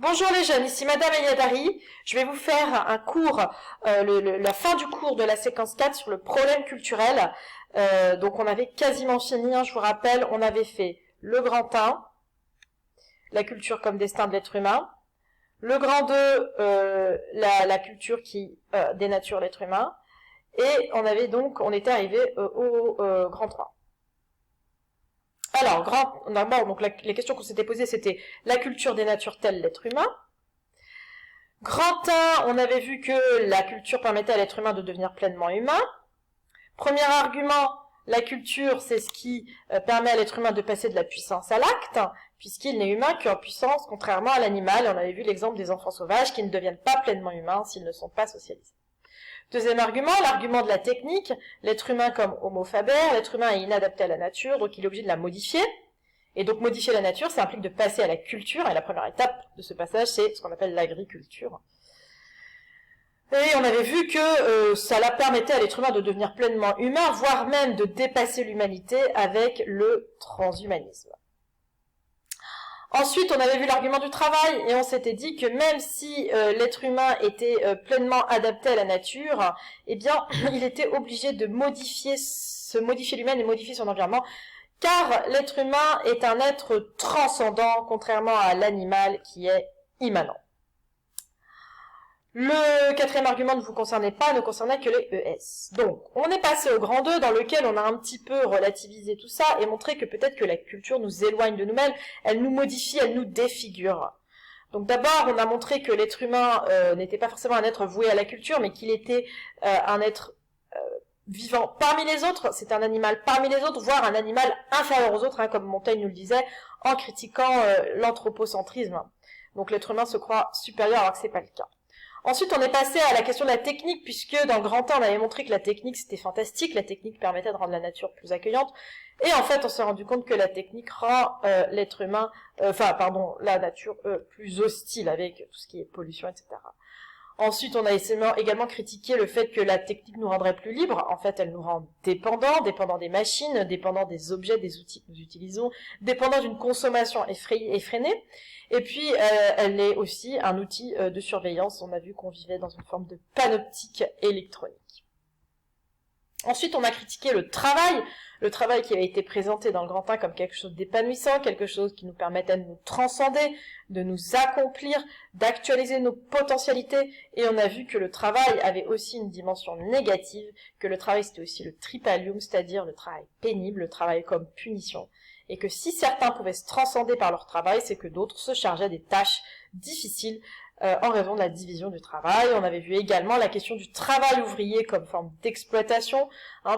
Bonjour les jeunes, ici Madame Eliadari. Je vais vous faire un cours, la fin du cours de la séquence 4 sur le problème culturel. Donc on avait quasiment fini, je vous rappelle, on avait fait le grand 1, la culture comme destin de l'être humain. Le grand 2, la culture qui dénature l'être humain. Et on était arrivé au grand 3. Alors, d'abord, donc les questions qu'on s'était posées, c'était la culture dénature-t-elle l'être humain? Grand 1, on avait vu que la culture permettait à l'être humain de devenir pleinement humain. Premier argument, la culture, c'est ce qui permet à l'être humain de passer de la puissance à l'acte, puisqu'il n'est humain qu'en puissance, contrairement à l'animal. On avait vu l'exemple des enfants sauvages qui ne deviennent pas pleinement humains s'ils ne sont pas socialisés. Deuxième argument, l'argument de la technique. L'être humain comme homo faber, l'être humain est inadapté à la nature, donc il est obligé de la modifier. Et donc modifier la nature, ça implique de passer à la culture, et la première étape de ce passage, c'est ce qu'on appelle l'agriculture. Et on avait vu que ça permettait à l'être humain de devenir pleinement humain, voire même de dépasser l'humanité avec le transhumanisme. Ensuite, on avait vu l'argument du travail, et on s'était dit que même si l'être humain était pleinement adapté à la nature, eh bien, il était obligé de modifier lui-même et modifier son environnement, car l'être humain est un être transcendant, contrairement à l'animal qui est immanent. Le quatrième argument ne vous concernait pas, ne concernait que les ES. Donc, on est passé au grand 2, dans lequel on a un petit peu relativisé tout ça, et montré que peut-être que la culture nous éloigne de nous-mêmes, elle nous modifie, elle nous défigure. Donc d'abord, on a montré que l'être humain n'était pas forcément un être voué à la culture, mais qu'il était un être vivant parmi les autres, c'est un animal parmi les autres, voire un animal inférieur aux autres, comme Montaigne nous le disait, en critiquant l'anthropocentrisme. Donc l'être humain se croit supérieur alors que c'est pas le cas. Ensuite, on est passé à la question de la technique, puisque dans le grand 1, on avait montré que la technique, c'était fantastique, la technique permettait de rendre la nature plus accueillante, et en fait, on s'est rendu compte que la technique rend l'être humain, la nature plus hostile, avec tout ce qui est pollution, etc. Ensuite, on a également critiqué le fait que la technique nous rendrait plus libres. En fait, elle nous rend dépendants des machines, dépendants des objets, des outils que nous utilisons, dépendants d'une consommation effrénée. Et puis, elle est aussi un outil de surveillance. On a vu qu'on vivait dans une forme de panoptique électronique. Ensuite, on a critiqué le travail qui avait été présenté dans le grand 1 comme quelque chose d'épanouissant, quelque chose qui nous permettait de nous transcender, de nous accomplir, d'actualiser nos potentialités, et on a vu que le travail avait aussi une dimension négative, que le travail c'était aussi le tripalium, c'est-à-dire le travail pénible, le travail comme punition, et que si certains pouvaient se transcender par leur travail, c'est que d'autres se chargeaient des tâches difficiles, en raison de la division du travail. On avait vu également la question du travail ouvrier comme forme d'exploitation,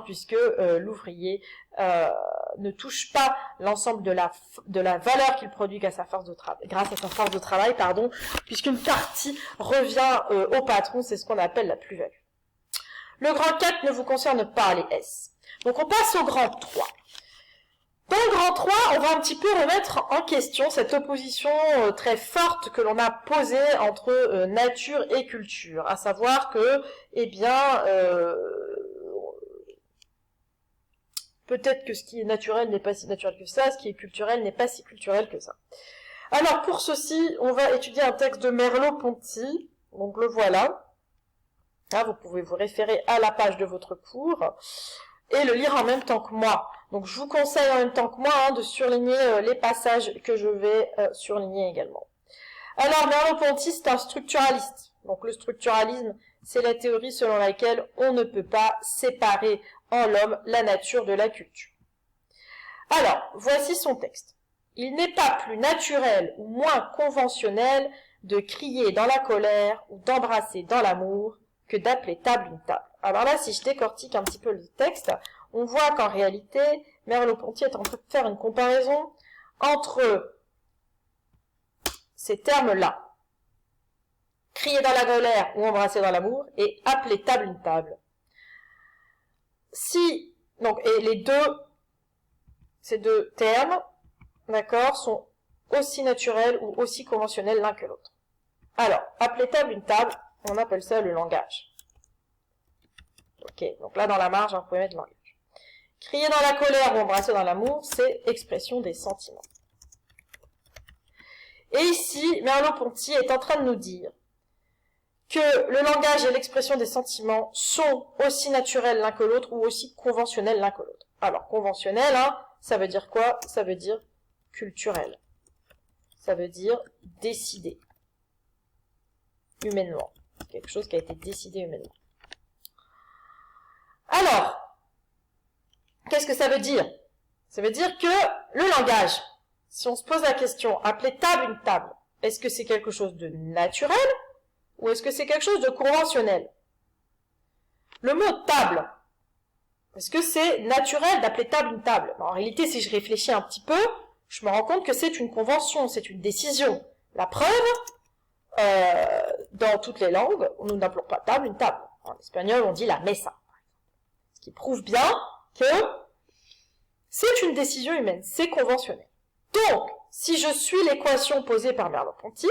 puisque l'ouvrier ne touche pas l'ensemble de la valeur qu'il produit grâce à sa force de travail, puisqu'une partie revient au patron, c'est ce qu'on appelle la plus-value. Le grand 4 ne vous concerne pas les S. Donc on passe au grand 3. Dans le grand 3, on va un petit peu remettre en question cette opposition très forte que l'on a posée entre nature et culture, à savoir que, peut-être que ce qui est naturel n'est pas si naturel que ça, ce qui est culturel n'est pas si culturel que ça. Alors pour ceci, on va étudier un texte de Merleau-Ponty, donc le voilà. Vous pouvez vous référer à la page de votre cours et le lire en même temps que moi. Donc je vous conseille en même temps que moi de surligner les passages que je vais surligner également. Alors Merleau-Ponty, c'est un structuraliste. Donc le structuralisme, c'est la théorie selon laquelle on ne peut pas séparer en l'homme la nature de la culture. Alors, voici son texte. Il n'est pas plus naturel ou moins conventionnel de crier dans la colère ou d'embrasser dans l'amour que d'appeler table une table. Alors là, si je décortique un petit peu le texte, on voit qu'en réalité, Merleau-Ponty est en train de faire une comparaison entre ces termes-là. Crier dans la colère ou embrasser dans l'amour et appeler table une table. Et ces deux termes, d'accord, sont aussi naturels ou aussi conventionnels l'un que l'autre. Alors, appeler table une table, on appelle ça le langage. Ok, donc là dans la marge, vous pouvez mettre le langage. Crier dans la colère ou embrasser dans l'amour, c'est expression des sentiments. Et ici, Merleau-Ponty est en train de nous dire que le langage et l'expression des sentiments sont aussi naturels l'un que l'autre ou aussi conventionnels l'un que l'autre. Alors, conventionnel, hein, ça veut dire quoi? Ça veut dire culturel. Ça veut dire décidé humainement. Quelque chose qui a été décidé humainement. Alors, qu'est-ce que ça veut dire? Ça veut dire que le langage, si on se pose la question, appeler table une table, est-ce que c'est quelque chose de naturel ou est-ce que c'est quelque chose de conventionnel? Le mot table, est-ce que c'est naturel d'appeler table une table? En réalité, si je réfléchis un petit peu, je me rends compte que c'est une convention, c'est une décision. La preuve, dans toutes les langues, nous n'appelons pas table une table. En espagnol, on dit la mesa. Ce qui prouve bien que c'est une décision humaine, c'est conventionnel. Donc, si je suis l'équation posée par Merleau-Ponty,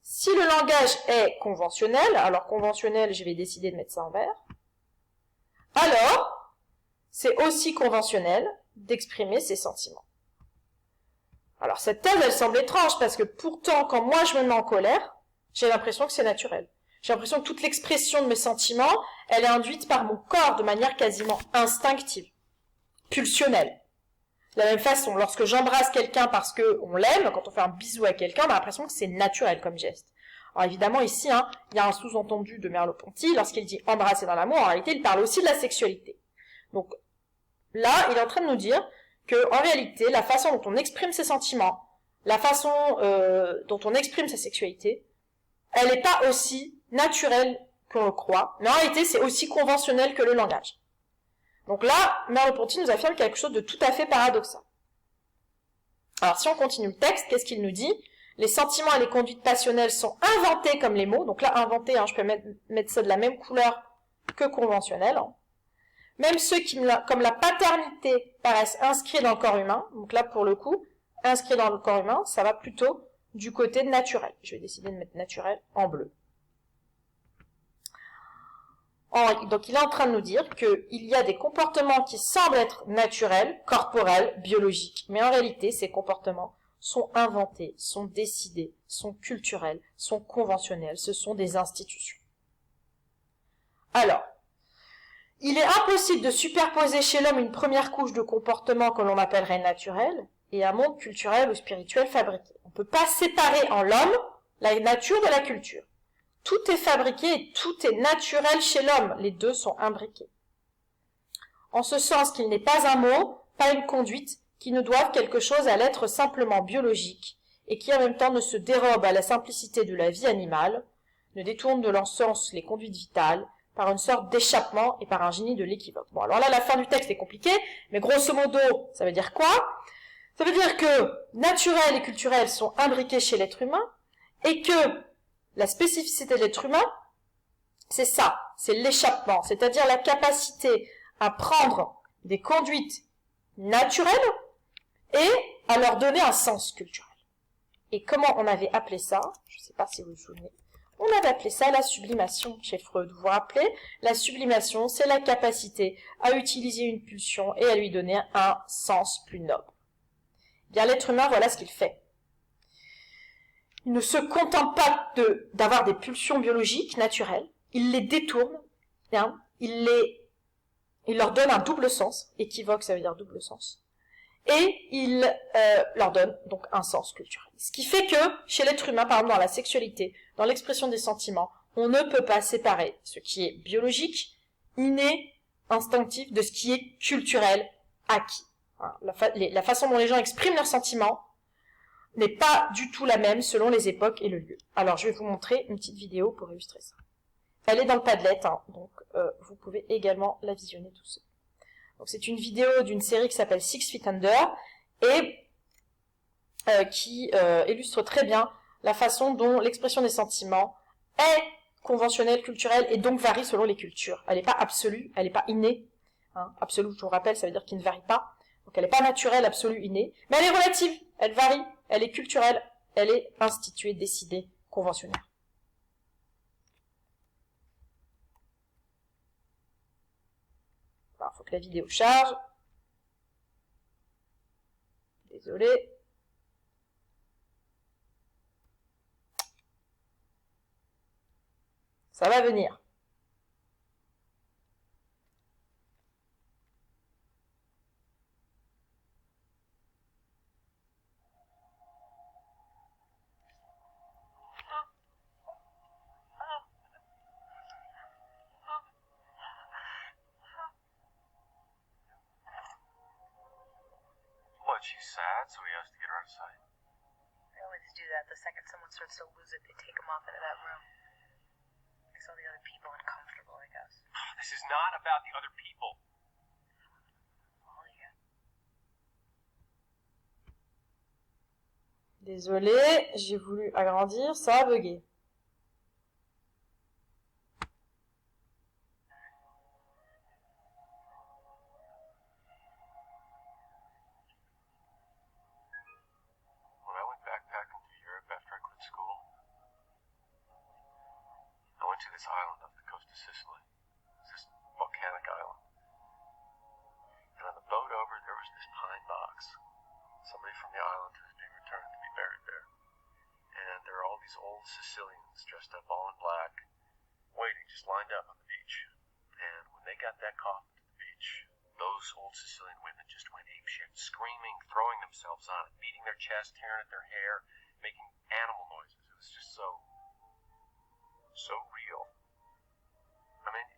si le langage est conventionnel, alors conventionnel, je vais décider de mettre ça en vert, alors, c'est aussi conventionnel d'exprimer ses sentiments. Alors, cette thèse, elle semble étrange, parce que pourtant, quand moi je me mets en colère, j'ai l'impression que c'est naturel. J'ai l'impression que toute l'expression de mes sentiments, elle est induite par mon corps de manière quasiment instinctive, pulsionnelle. De la même façon, lorsque j'embrasse quelqu'un parce qu'on l'aime, quand on fait un bisou à quelqu'un, on a l'impression que c'est naturel comme geste. Alors évidemment, ici, hein, il y a un sous-entendu de Merleau-Ponty, lorsqu'il dit embrasser dans l'amour, en réalité, il parle aussi de la sexualité. Donc là, il est en train de nous dire que, en réalité, la façon dont on exprime ses sentiments, la façon dont on exprime sa sexualité, elle n'est pas aussi naturelle qu'on le croit, mais en réalité, c'est aussi conventionnel que le langage. Donc là, Merleau-Ponty nous affirme quelque chose de tout à fait paradoxal. Alors si on continue le texte, qu'est-ce qu'il nous dit? Les sentiments et les conduites passionnelles sont inventés comme les mots. Donc là, inventés, hein, je peux mettre ça de la même couleur que conventionnel. Hein. Même ceux qui, comme la paternité, paraissent inscrits dans le corps humain. Donc là, pour le coup, inscrits dans le corps humain, ça va plutôt du côté de naturel. Je vais décider de mettre naturel en bleu. Donc il est en train de nous dire qu'il y a des comportements qui semblent être naturels, corporels, biologiques, mais en réalité ces comportements sont inventés, sont décidés, sont culturels, sont conventionnels, ce sont des institutions. Alors, il est impossible de superposer chez l'homme une première couche de comportements que l'on appellerait naturels et un monde culturel ou spirituel fabriqué. On ne peut pas séparer en l'homme la nature de la culture. Tout est fabriqué et tout est naturel chez l'homme. Les deux sont imbriqués. En ce sens qu'il n'est pas un mot, pas une conduite, qui ne doivent quelque chose à l'être simplement biologique, et qui en même temps ne se dérobe à la simplicité de la vie animale, ne détourne de leur sens les conduites vitales, par une sorte d'échappement et par un génie de l'équivoque. Bon, alors là, la fin du texte est compliquée, mais grosso modo, ça veut dire quoi? Ça veut dire que naturel et culturel sont imbriqués chez l'être humain, et que la spécificité de l'être humain, c'est ça, c'est l'échappement, c'est-à-dire la capacité à prendre des conduites naturelles et à leur donner un sens culturel. Et comment on avait appelé ça? Je ne sais pas si vous vous souvenez. On avait appelé ça la sublimation chez Freud. Vous vous rappelez? La sublimation, c'est la capacité à utiliser une pulsion et à lui donner un sens plus noble. Bien, l'être humain, voilà ce qu'il fait. Il ne se contente pas d'avoir des pulsions biologiques naturelles, il les détourne, hein, il leur donne un double sens, équivoque ça veut dire double sens, et il leur donne donc un sens culturel. Ce qui fait que chez l'être humain, par exemple dans la sexualité, dans l'expression des sentiments, on ne peut pas séparer ce qui est biologique, inné, instinctif, de ce qui est culturel, acquis. Hein, la façon dont les gens expriment leurs sentiments n'est pas du tout la même selon les époques et le lieu. Alors, je vais vous montrer une petite vidéo pour illustrer ça. Elle est dans le Padlet, hein, donc vous pouvez également la visionner tout seul. Donc, c'est une vidéo d'une série qui s'appelle Six Feet Under et qui illustre très bien la façon dont l'expression des sentiments est conventionnelle, culturelle et donc varie selon les cultures. Elle n'est pas absolue, elle n'est pas innée. Hein. Absolue, je vous rappelle, ça veut dire qu'il ne varie pas. Donc, elle n'est pas naturelle, absolue, innée, mais elle est relative, elle varie. Elle est culturelle, elle est instituée, décidée, conventionnelle. Il faut que la vidéo charge. Désolé. Ça va venir. What, she's sad, so he has to get her out of sight? They always do that. The second someone starts to lose it, they take them off into that room. Makes all the other people uncomfortable, I guess. This is not about the other people. Well, yeah. Désolé, j'ai voulu agrandir, ça a bugué. When I went backpacking through Europe after I quit school, I went to this island off the coast of Sicily. It's this volcanic island. And on the boat over, there was this pine box. Somebody from the island who's being returned to be buried there. And there are all these old Sicilians dressed up all in black, waiting, just lined up on the beach. And when they got that coffin to the beach, those old Sicilian women just went apeshit, screaming, throwing themselves on it, beating their chest, tearing at their hair, making animal noises. It was just so real. I mean,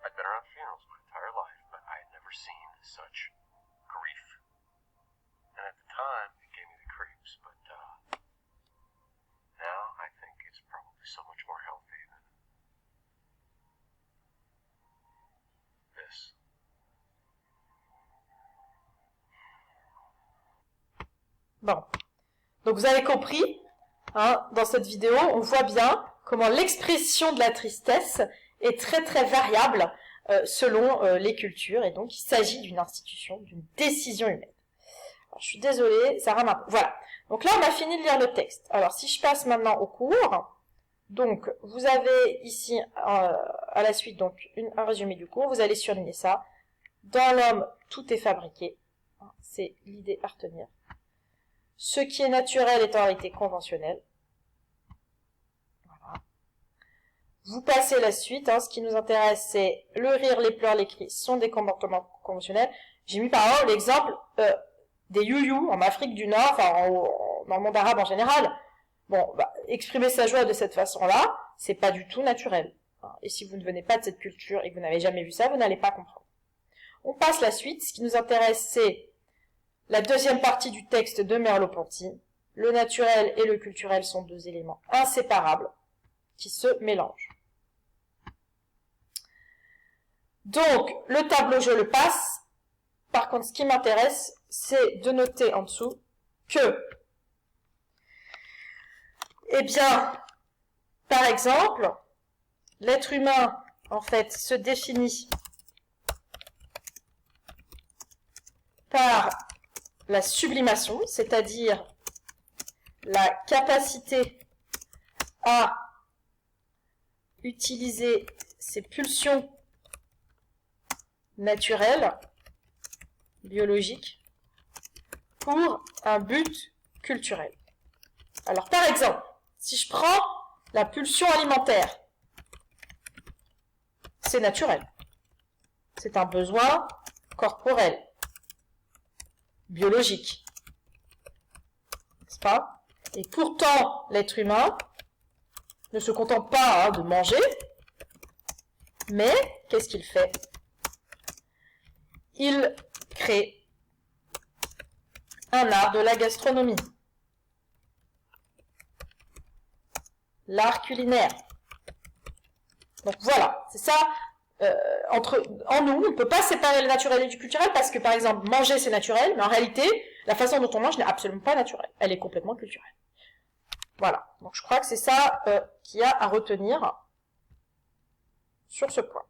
I'd been around funerals my entire life, but I had never seen such grief. And at the time, it gave me the creeps, but now I think it's probably so much more healthy than this. Bon. Donc vous avez compris, hein, dans cette vidéo, on voit bien comment l'expression de la tristesse est très très variable selon les cultures, et donc il s'agit d'une institution, d'une décision humaine. Alors, je suis désolée, ça rame un peu. Voilà. Donc là, on a fini de lire le texte. Alors, si je passe maintenant au cours, donc vous avez ici à la suite donc un résumé du cours. Vous allez surligner ça. Dans l'homme, tout est fabriqué. C'est l'idée à retenir. Ce qui est naturel est en réalité conventionnel. Voilà. Vous passez la suite. Ce qui nous intéresse, c'est le rire, les pleurs, les cris sont des comportements conventionnels. J'ai mis par exemple l'exemple des you-you en Afrique du Nord, enfin dans le monde arabe en général. Bon, exprimer sa joie de cette façon-là, c'est pas du tout naturel. Et si vous ne venez pas de cette culture et que vous n'avez jamais vu ça, vous n'allez pas comprendre. On passe la suite. Ce qui nous intéresse, c'est la deuxième partie du texte de Merleau-Ponty. Le naturel et le culturel sont deux éléments inséparables qui se mélangent. Donc, le tableau, je le passe. Par contre, ce qui m'intéresse, c'est de noter en dessous que, eh bien, par exemple, l'être humain, en fait, se définit par la sublimation, c'est-à-dire la capacité à utiliser ses pulsions naturelles, biologiques, pour un but culturel. Alors, par exemple, si je prends la pulsion alimentaire, c'est naturel. C'est un besoin corporel, biologique. N'est-ce pas? Et pourtant, l'être humain ne se contente pas de manger, mais qu'est-ce qu'il fait? Il crée un art de la gastronomie. L'art culinaire. Donc voilà, c'est ça. En nous, on ne peut pas séparer le naturel et du culturel parce que, par exemple, manger c'est naturel, mais en réalité, la façon dont on mange n'est absolument pas naturelle. Elle est complètement culturelle. Voilà. Donc je crois que c'est ça qu'il y a à retenir sur ce point.